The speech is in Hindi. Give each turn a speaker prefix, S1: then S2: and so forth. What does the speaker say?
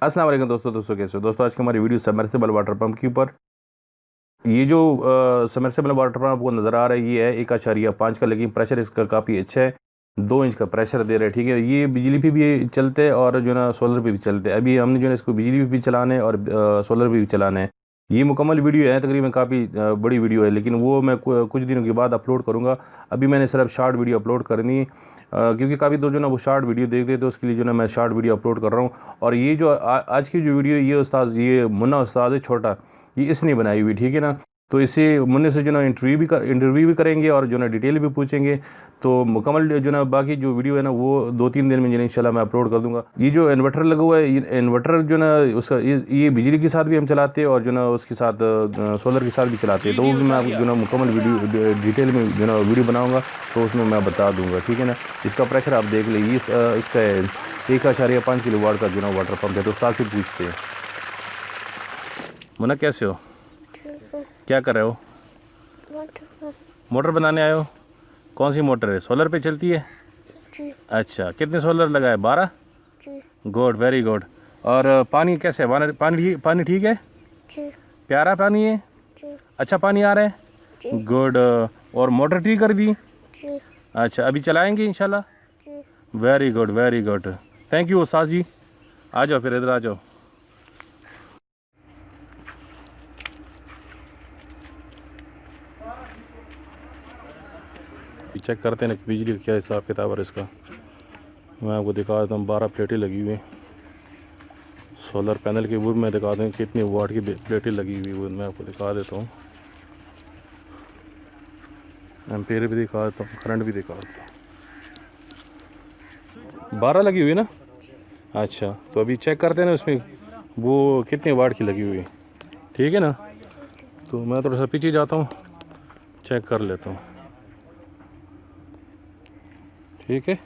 S1: अस्सलाम वालेकुम दोस्तों कैसे हो दोस्तों। आज की हमारी वीडियो सबमर्सिबल वाटर पंप के ऊपर। ये जो सबमर्सिबल वाटर पंप आपको नज़र आ रहा है ये है 1.5 का, लेकिन प्रेशर इसका काफ़ी अच्छा है। 2 इंच का प्रेशर दे रहा है, ठीक है। ये बिजली पे भी चलते हैं और जो ना सोलर पे भी चलते हैं। अभी हमने जो है इसको बिजली पे भी चलाना है और सोलर पे भी चलाना है। ये मुकम्मल वीडियो है, तकरीबन काफ़ी बड़ी वीडियो है, लेकिन वो मैं कुछ दिनों के बाद अपलोड करूँगा। अभी मैंने सिर्फ शॉर्ट वीडियो अपलोड करनी है, क्योंकि काफ़ी तो जो ना वो शॉर्ट वीडियो देखते तो उसके लिए जो ना मैं शॉर्ट वीडियो अपलोड कर रहा हूँ। और ये जो आज की जो वीडियो ये उस्ताद, ये मुन्ना उस्ताद है छोटा, ये इसने बनाई हुई, ठीक है ना। तो इसे मुन्ने से जो ना इंटरव्यू भी करेंगे और जो ना डिटेल भी पूछेंगे। तो मुकम्मल जो ना बाकी जो वीडियो है ना वो 2-3 दिन में जो इंशाल्लाह मैं अपलोड कर दूंगा। ये जो इन्वर्टर लगा हुआ है, ये इन्वर्टर जो ना उसका ये बिजली के साथ भी हम चलाते हैं और जो ना उसके साथ सोलर के साथ भी चलाते हैं। तो वो भी मैं आपको जो ना मुकम्मल वीडियो डिटेल में जो ना वीडियो बनाऊँगा, तो उसमें मैं बता दूँगा, ठीक है ना। इसका प्रेशर आप देख लीजिए, इसका 1.5 किलोवाट का जो ना वाटर पंप है। तो उस्ताद से पूछते हैं, मुन्ना कैसे हो, क्या कर रहे हो? मोटर बनाने आए हो? कौन सी मोटर है, सोलर पे चलती है?
S2: जी।
S1: अच्छा, कितने सोलर लगाए? 12?
S2: जी।
S1: Good, very good. और पानी कैसे है? पानी ठीक है?
S2: जी।
S1: प्यारा पानी है?
S2: जी।
S1: अच्छा पानी आ रहा है?
S2: जी।
S1: गुड। और मोटर ठीक कर दी?
S2: जी।
S1: अच्छा, अभी चलाएंगे इंशाल्लाह?
S2: जी।
S1: Very good, very good. Thank you उस्ताद जी। आ जाओ, फिर इधर आ जाओ। चेक करते हैं ना बिजली का क्या हिसाब किताब है इसका। मैं आपको दिखा देता हूँ, 12 प्लेटें लगी हुई हैं सोलर पैनल के। वो मैं दिखा दूँ कितनी वाट की प्लेटें लगी हुई, वो मैं आपको दिखा देता हूँ। एम्पेयर भी दिखा देता हूँ, करंट भी दिखा देता हूँ। 12 लगी हुई है ना? अच्छा, तो अभी चेक करते हैं ना उसमें वो कितने वाट की लगी हुई है, ठीक है ना। तो मैं थोड़ा सा पीछे जाता हूँ, चेक कर लेता हूँ, ठीक है।